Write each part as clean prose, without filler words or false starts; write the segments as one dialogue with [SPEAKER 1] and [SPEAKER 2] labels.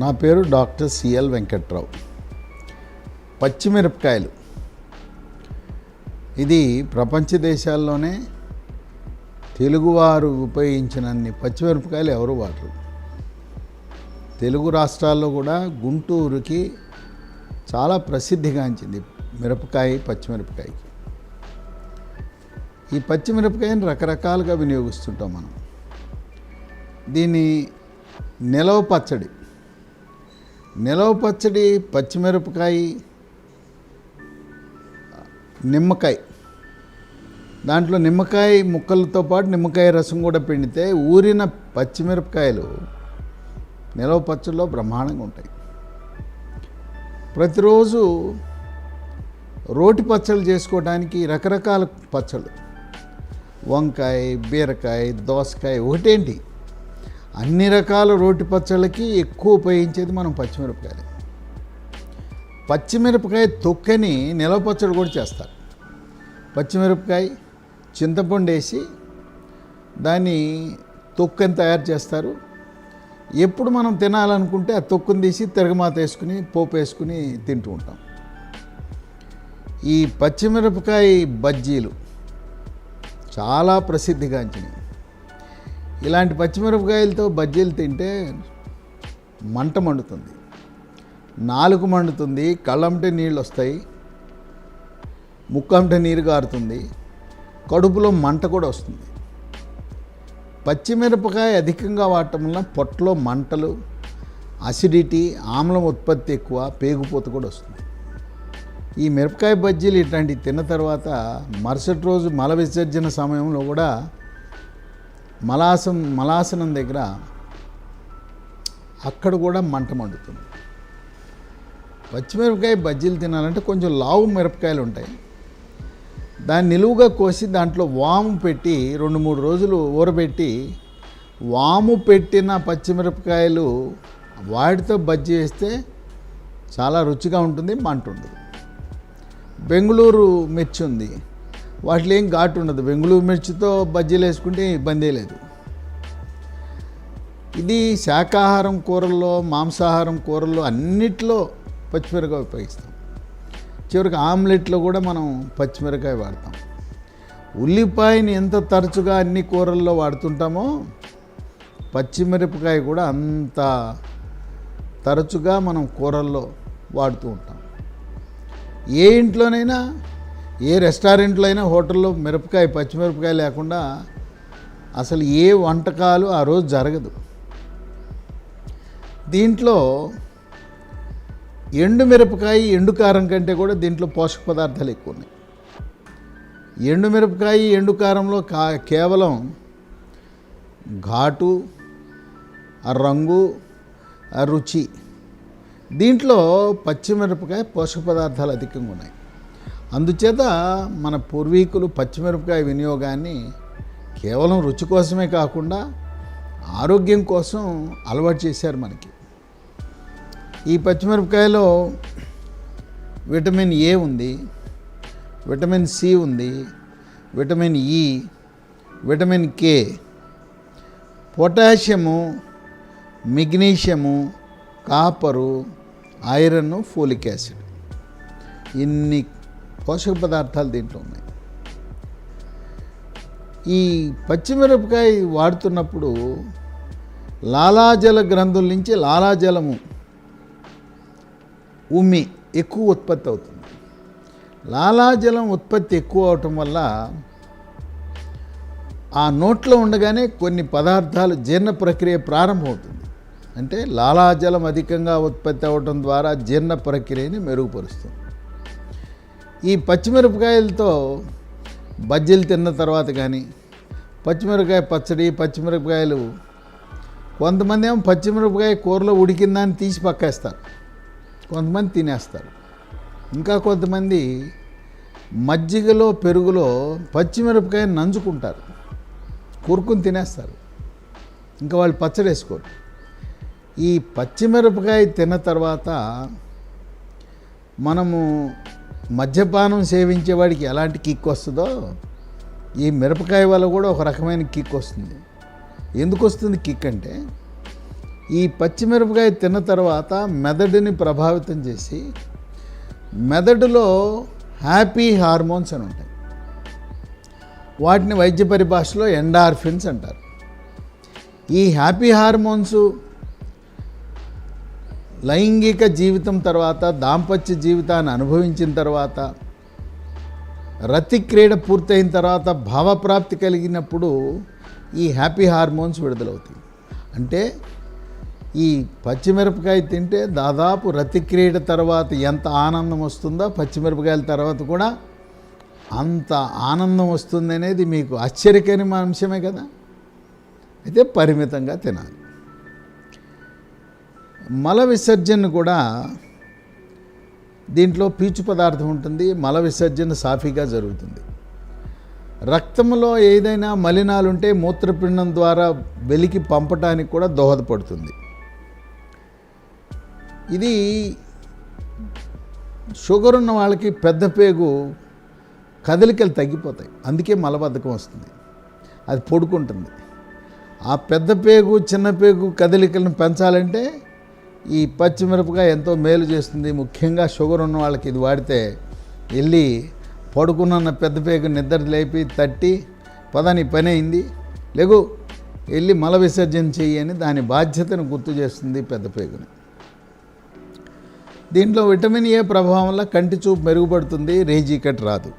[SPEAKER 1] నా పేరు doctor CL Venkatrao. పచ్చిమిరపకాయలు ఇది ప్రపంచ దేశాల్లోనే తెలుగువారు ఉపయోగించినన్ని పచ్చిమిరపకాయలు ఎవరు వాడరు. తెలుగు రాష్ట్రాల్లో కూడా గుంటూరుకి చాలా ప్రసిద్ధిగాంచింది పచ్చిమిరపకాయకి. ఈ పచ్చిమిరపకాయని రకరకాలుగా వినియోగిస్తుంటాం మనం. దీన్ని నిలవ పచ్చడి, పచ్చిమిరపకాయ, నిమ్మకాయ, దాంట్లో నిమ్మకాయ ముక్కలతో పాటు నిమ్మకాయ రసం కూడా పిండితే ఊరిన పచ్చిమిరపకాయలు నిలవ పచ్చడిలో బ్రహ్మాండంగా ఉంటాయి. ప్రతిరోజు రోటి పచ్చళ్ళు చేసుకోవడానికి రకరకాల పచ్చళ్ళు, వంకాయ, బీరకాయ, దోసకాయ, ఒకటేంటి అన్ని రకాల రోటి పచ్చళ్ళకి ఎక్కువ ఉపయోగించేది మనం పచ్చిమిరపకాయలు. పచ్చిమిరపకాయ తొక్కని నిలవ పచ్చడి కూడా చేస్తారు. పచ్చిమిరపకాయ చింతపండు వేసి దాన్ని తొక్కని తయారు చేస్తారు. ఎప్పుడు మనం తినాలనుకుంటే ఆ తొక్కుని తీసి తిరగమాత వేసుకుని పోపు వేసుకుని తింటూ ఉంటాం. ఈ పచ్చిమిరపకాయ బజ్జీలు చాలా ప్రసిద్ధిగాంచినవి. ఇలాంటి పచ్చిమిరపకాయలతో బజ్జీలు తింటే మంట మండుతుంది, నాలుగు మండుతుంది, కళ్ళంటే నీళ్ళు వస్తాయి, ముక్కంటే నీరు గారుతుంది, కడుపులో మంట కూడా వస్తుంది. పచ్చిమిరపకాయ అధికంగా వాడటం వల్ల పొట్టలో మంటలు, అసిడిటీ, ఆమ్లం ఉత్పత్తి ఎక్కువ, పేగుపోత కూడా వస్తుంది. ఈ మిరపకాయ బజ్జీలు ఇట్లాంటివి తిన్న తర్వాత మరుసటి రోజు మల విసర్జన సమయంలో కూడా మలాసనం దగ్గర అక్కడ కూడా మంట మండుతుంది. పచ్చిమిరపకాయ బజ్జీలు తినాలంటే కొంచెం లావు మిరపకాయలు ఉంటాయి, దాన్ని నిలువుగా కోసి దాంట్లో వాము పెట్టి 2-3 రోజులు ఊరబెట్టి వాము పెట్టిన పచ్చిమిరపకాయలు వాటితో బజ్జీ వేస్తే చాలా రుచిగా ఉంటుంది, మంట ఉండదు. బెంగళూరు మిర్చి ఉంది, వాటిలో ఏం ఘాటు ఉండదు. బెంగళూరు మిర్చితో బజ్జీలు వేసుకుంటే ఇబ్బందే లేదు. ఇది శాకాహారం కూరల్లో, మాంసాహారం కూరల్లో అన్నిట్లో పచ్చిమిరపకాయ ఉపయోగిస్తాం. చివరికి ఆమ్లెట్లో కూడా మనం పచ్చిమిరపకాయ వాడతాం. ఉల్లిపాయని ఎంత తరచుగా అన్ని కూరల్లో వాడుతుంటామో పచ్చిమిరపకాయ కూడా అంత తరచుగా మనం కూరల్లో వాడుతూ ఉంటాం. ఏ ఇంట్లోనైనా, ఏ రెస్టారెంట్లో అయినా, హోటల్లో పచ్చిమిరపకాయ లేకుండా అసలు ఏ వంటకాలు ఆ రోజు జరగదు. దీంట్లో ఎండుమిరపకాయ, ఎండుకారం కంటే కూడా దీంట్లో పోషక పదార్థాలు ఎక్కువ ఉన్నాయి. ఎండుమిరపకాయ, ఎండుకారంలో కేవలం ఘాటు, ఆ రంగు, ఆ రుచి. దీంట్లో పచ్చిమిరపకాయ పోషక పదార్థాలు అధికంగా ఉన్నాయి. అందుచేత మన పూర్వీకులు పచ్చిమిరపకాయ వినియోగాన్ని కేవలం రుచి కోసమే కాకుండా ఆరోగ్యం కోసం అలవాటు చేశారు మనకి. ఈ పచ్చిమిరపకాయలో విటమిన్ ఏ ఉంది, విటమిన్ సి ఉంది, vitamin E, vitamin K, potassium, magnesium, copper, iron, folic acid, ఇన్ని పోషక పదార్థాలు దీంట్లో ఉన్నాయి. ఈ పచ్చిమిరపకాయ వాడుతున్నప్పుడు లాలాజల గ్రంథుల నుంచి లాలాజలము ఉమ్మి ఎక్కువ ఉత్పత్తి అవుతుంది. లాలాజలం ఉత్పత్తి ఎక్కువ అవటం వల్ల ఆ నోట్లో ఉండగానే కొన్ని పదార్థాలు జీర్ణ ప్రక్రియ ప్రారంభమవుతుంది. అంటే లాలాజలం అధికంగా ఉత్పత్తి అవ్వటం ద్వారా జీర్ణ ప్రక్రియని మెరుగుపరుస్తుంది. ఈ పచ్చిమిరపకాయలతో బజ్జీలు తిన్న తర్వాత కానీ, పచ్చిమిరపకాయ పచ్చడి, పచ్చిమిరపకాయలు, కొంతమంది ఏమో పచ్చిమిరపకాయ కూరలో ఉడికిందాన్ని తీసి పక్కేస్తారు, కొంతమంది తినేస్తారు. ఇంకా కొంతమంది మజ్జిగలో, పెరుగులో పచ్చిమిరపకాయ నంచుకుంటారు, కూరుకుని తినేస్తారు. ఇంకా వాళ్ళు పచ్చడి వేసుకోరు. ఈ పచ్చిమిరపకాయ తిన్న తర్వాత మనము మద్యపానం సేవించేవాడికి ఎలాంటి కిక్ వస్తుందో ఈ మిరపకాయ వల్ల కూడా ఒక రకమైన కిక్ వస్తుంది. ఎందుకు వస్తుంది కిక్ అంటే, ఈ పచ్చిమిరపకాయ తిన్న తర్వాత మెదడుని ప్రభావితం చేసి మెదడులో హ్యాపీ హార్మోన్స్ అని ఉంటాయి. వాటిని వైద్య పరిభాషలో ఎండార్ఫిన్స్ అంటారు. ఈ హ్యాపీ హార్మోన్స్ లైంగిక జీవితం తర్వాత, దాంపత్య జీవితాన్ని అనుభవించిన తర్వాత, రతిక్రీడ పూర్తయిన తర్వాత, భావప్రాప్తి కలిగినప్పుడు ఈ హ్యాపీ హార్మోన్స్ విడుదలవుతాయి. అంటే ఈ పచ్చిమిరపకాయ తింటే దాదాపు రతిక్రీడ తర్వాత ఎంత ఆనందం వస్తుందో పచ్చిమిరపకాయల తర్వాత కూడా అంత ఆనందం వస్తుంది అనేది మీకు ఆశ్చర్యకరమైన అంశమే కదా. అయితే పరిమితంగా తినాలి. మల విసర్జన కూడా దీంట్లో పీచు పదార్థం ఉంటుంది. మల విసర్జన సాఫీగా జరుగుతుంది. రక్తంలో ఏదైనా మలినాలు ఉంటే మూత్రపిండం ద్వారా వెలికి పంపటానికి కూడా దోహదపడుతుంది. ఇది షుగర్ ఉన్న వాళ్ళకి పెద్ద పేగు కదలికలు తగ్గిపోతాయి, అందుకే మలబద్ధకం వస్తుంది. అది పొడుకుంటుంది. ఆ పెద్ద పేగు చిన్న పేగు కదలికలను పెంచాలంటే ఈ పచ్చిమిరపకాయ ఎంతో మేలు చేస్తుంది. ముఖ్యంగా షుగర్ ఉన్న వాళ్ళకి ఇది వాడితే వెళ్ళి పడుకున్న పెద్ద పేగు నిద్ర లేపి తట్టి పదని పని అయింది లేగు వెళ్ళి మల విసర్జన చెయ్యి అని దాని బాధ్యతను గుర్తు చేస్తుంది పెద్ద పేగుని. దీంట్లో విటమిన్ ఏ ప్రభావం వల్ల కంటి చూపు మెరుగుపడుతుంది, రేజీకట్ రాదు.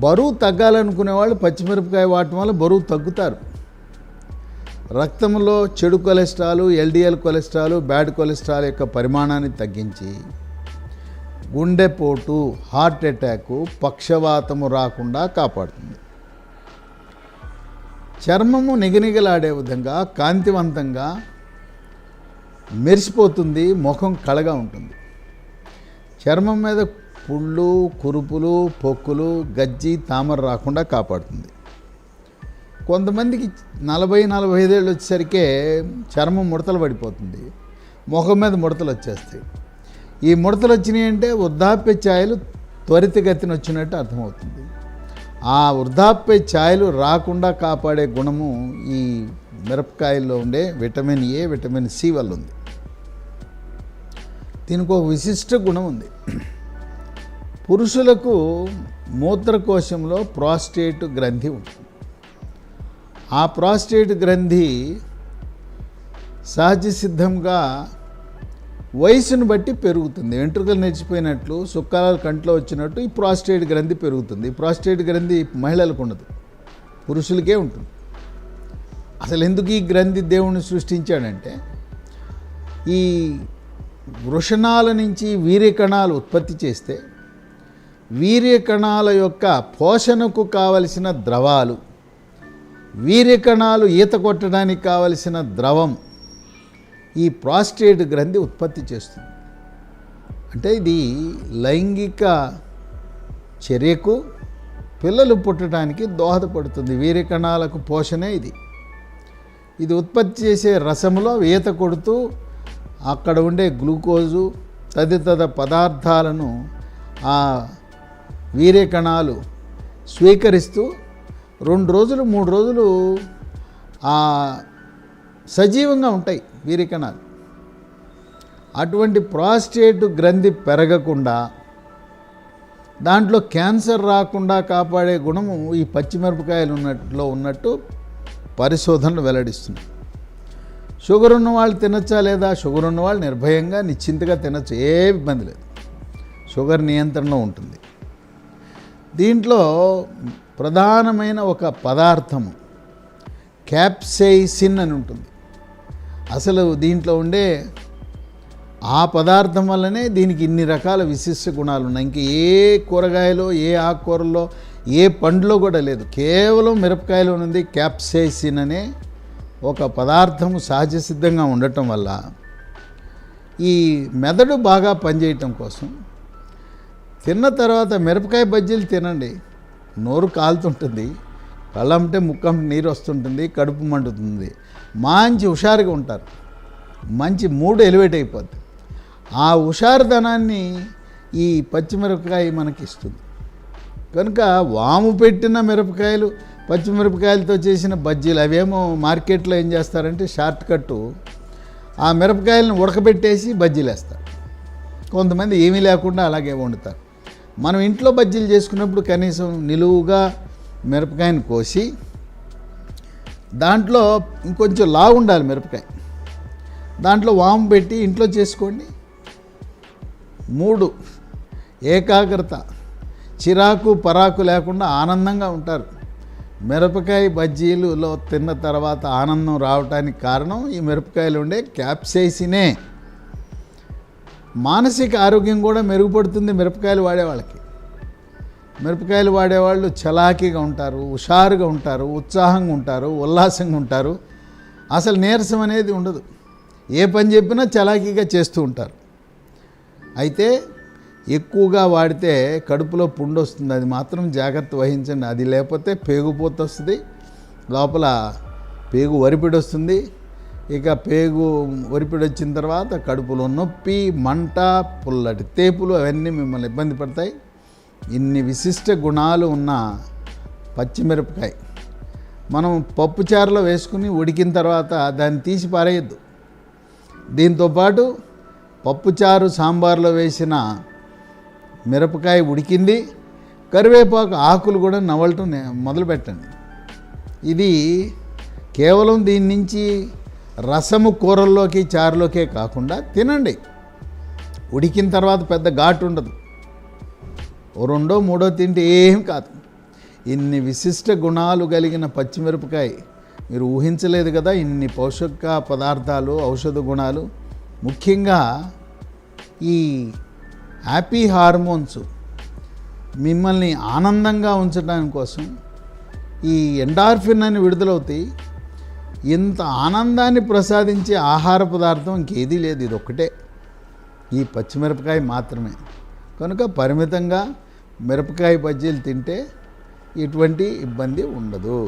[SPEAKER 1] బరువు తగ్గాలనుకునే వాళ్ళు పచ్చిమిరపకాయ వాడటం వల్ల బరువు తగ్గుతారు. రక్తంలో చెడు cholesterol, LDL cholesterol, bad cholesterol యొక్క పరిమాణాన్ని తగ్గించి గుండెపోటు, హార్ట్ అటాకు, పక్షవాతము రాకుండా కాపాడుతుంది. చర్మము నిగనిగలాడే విధంగా కాంతివంతంగా మెరిసిపోతుంది, ముఖం కళగా ఉంటుంది. చర్మం మీద పుళ్ళు, కురుపులు, పొక్కులు, గజ్జి, తామర రాకుండా కాపాడుతుంది. కొంతమందికి 40-45 ఏళ్ళు వచ్చేసరికే చర్మం ముడతలు పడిపోతుంది, ముఖం మీద ముడతలు వచ్చేస్తాయి. ఈ ముడతలు వచ్చినాయి అంటే వృద్ధాప్య ఛాయలు త్వరితగతిన వచ్చినట్టు అర్థమవుతుంది. ఆ వృద్ధాప్య ఛాయలు రాకుండా కాపాడే గుణము ఈ మిరపకాయల్లో ఉండే విటమిన్ ఏ, విటమిన్ సి వల్ల ఉంది. దీనికి ఒక విశిష్ట గుణం ఉంది. పురుషులకు మూత్రకోశంలో ప్రాస్టేట్ గ్రంథి ఉంటుంది. ఆ ప్రాస్టేట్ గ్రంథి సహజ సిద్ధంగా వయసును బట్టి పెరుగుతుంది. వెంట్రుకలు నెచ్చిపోయినట్లు, సుక్కాలు కంట్లో వచ్చినట్టు ఈ ప్రాస్టేట్ గ్రంథి పెరుగుతుంది. ఈ ప్రాస్టేట్ గ్రంథి మహిళలకు ఉండదు, పురుషులకే ఉంటుంది. అసలు ఎందుకు ఈ గ్రంథి దేవుణ్ణి సృష్టించాడంటే ఈ వృషణాల నుంచి వీర్యకణాలు ఉత్పత్తి చేస్తే వీర్యకణాల యొక్క పోషణకు కావలసిన ద్రవాలు, వీర్యకణాలు ఈత కొట్టడానికి కావలసిన ద్రవం ఈ ప్రాస్టేట్ గ్రంథి ఉత్పత్తి చేస్తుంది. అంటే ఇది లైంగిక చర్యకు, పిల్లలు పుట్టడానికి దోహదపడుతుంది. వీర్యకణాలకు పోషణే ఇది ఉత్పత్తి చేసే రసములో ఈత కొడుతూ అక్కడ ఉండే గ్లూకోజు తదితర పదార్థాలను ఆ వీర్యకణాలు స్వీకరిస్తూ 2 రోజులు 3 రోజులు సజీవంగా ఉంటాయి వీర్యకణాలు. అటువంటి ప్రాస్టేట్ గ్రంథి పెరగకుండా, దాంట్లో క్యాన్సర్ రాకుండా కాపాడే గుణము ఈ పచ్చిమిరపకాయలు ఉన్నట్టు పరిశోధనలు వెల్లడిస్తున్నాయి. షుగర్ ఉన్న వాళ్ళు తినచ్చా లేదా? షుగర్ ఉన్న వాళ్ళు నిర్భయంగా నిశ్చింతగా తినచ్చు, ఏ ఇబ్బంది లేదు. షుగర్ నియంత్రణలో ఉంటుంది. దీంట్లో ప్రధానమైన ఒక పదార్థము క్యాప్సైసిన్ అని ఉంటుంది. అసలు దీంట్లో ఉండే ఆ పదార్థం వల్లనే దీనికి ఇన్ని రకాల విశిష్ట గుణాలు ఉన్నాయి. ఇంక ఏ కూరగాయలో, ఏ ఆకుకూరలో, ఏ పండులో కూడా లేదు. కేవలం మిరపకాయలో ఉంది క్యాప్సైసిన్ అనే ఒక పదార్థము సహజ సిద్ధంగా ఉండటం వల్ల ఈ మెదడు బాగా పనిచేయటం కోసం తిన్న తర్వాత మిరపకాయ బజ్జీలు తినండి. నోరు కాలుతుంటుంది, కళ్ళంటే ముక్కంటే నీరు వస్తుంటుంది, కడుపు మండుతుంది, మంచి హుషారుగా ఉంటారు, మంచి మూడ్ ఎలివేట్ అయిపోద్ది. ఆ హుషారుదనాన్ని ఈ పచ్చిమిరపకాయ మనకి ఇస్తుంది. కనుక వాము పెట్టిన మిరపకాయలు పచ్చిమిరపకాయలతో చేసిన బజ్జీలు అవేమో మార్కెట్లో ఏం చేస్తారంటే షార్ట్ కట్టు ఆ మిరపకాయలను ఉడకబెట్టేసి బజ్జీలు వేస్తారు. కొంతమంది ఏమీ లేకుండా అలాగే వండుతారు. మనం ఇంట్లో బజ్జీలు చేసుకున్నప్పుడు కనీసం నిలువుగా మిరపకాయను కోసి దాంట్లో ఇంకొంచెం లావు ఉండాలి మిరపకాయ, దాంట్లో వాము పెట్టి ఇంట్లో చేసుకోండి. 3 ఏకాగ్రత, చిరాకు పరాకు లేకుండా ఆనందంగా ఉంటారు. మిరపకాయ బజ్జీలులో తిన్న తర్వాత ఆనందం రావడానికి కారణం ఈ మిరపకాయలు ఉండే క్యాప్సైసినే. మానసిక ఆరోగ్యం కూడా మెరుగుపడుతుంది మిరపకాయలు వాడేవాళ్ళకి. మిరపకాయలు వాడేవాళ్ళు చలాకీగా ఉంటారు, హుషారుగా ఉంటారు, ఉత్సాహంగా ఉంటారు, ఉల్లాసంగా ఉంటారు. అసలు నీరసం అనేది ఉండదు. ఏ పని చెప్పినా చలాకీగా చేస్తూ ఉంటారు. అయితే ఎక్కువగా వాడితే కడుపులో పుండు వస్తుంది, అది మాత్రం జాగ్రత్త వహించండి. అది లేకపోతే పేగుపోత వస్తుంది, లోపల పేగు వరిపిడి వస్తుంది. ఇక పేగు వరిపిడి వచ్చిన తర్వాత కడుపులో నొప్పి, మంట, పుల్లటి తేపులు అవన్నీ మిమ్మల్ని ఇబ్బంది పడతాయి. ఇన్ని విశిష్ట గుణాలు ఉన్న పచ్చిమిరపకాయ మనం పప్పుచారులో వేసుకుని ఉడికిన తర్వాత దాన్ని తీసి పారేయద్దు. దీంతోపాటు పప్పుచారు సాంబార్లో వేసిన మిరపకాయ ఉడికింది, కరివేపాకు ఆకులు కూడా నవలటం మొదలు పెట్టండి. ఇది కేవలం దీని నుంచి రసము కూరల్లోకి చారులోకే కాకుండా తినండి. ఉడికిన తర్వాత పెద్ద ఘాటు ఉండదు, 2 3 తింటే ఏం కాదు. ఇన్ని విశిష్ట గుణాలు కలిగిన పచ్చిమిరపకాయ మీరు ఊహించలేదు కదా. ఇన్ని పోషక పదార్థాలు, ఔషధ గుణాలు, ముఖ్యంగా ఈ హ్యాపీ హార్మోన్స్ మిమ్మల్ని ఆనందంగా ఉంచడానికి కోసం ఈ ఎండార్ఫిన్ అని విడుదలవుతాయి. ఇంత ఆనందాన్ని ప్రసాదించే ఆహార పదార్థం ఇంకేదీ లేదు, ఇది ఒక్కటే, ఈ పచ్చిమిరపకాయ మాత్రమే. కనుక పరిమితంగా మిరపకాయ బజ్జీలు తింటే ఎటువంటి ఇబ్బంది ఉండదు.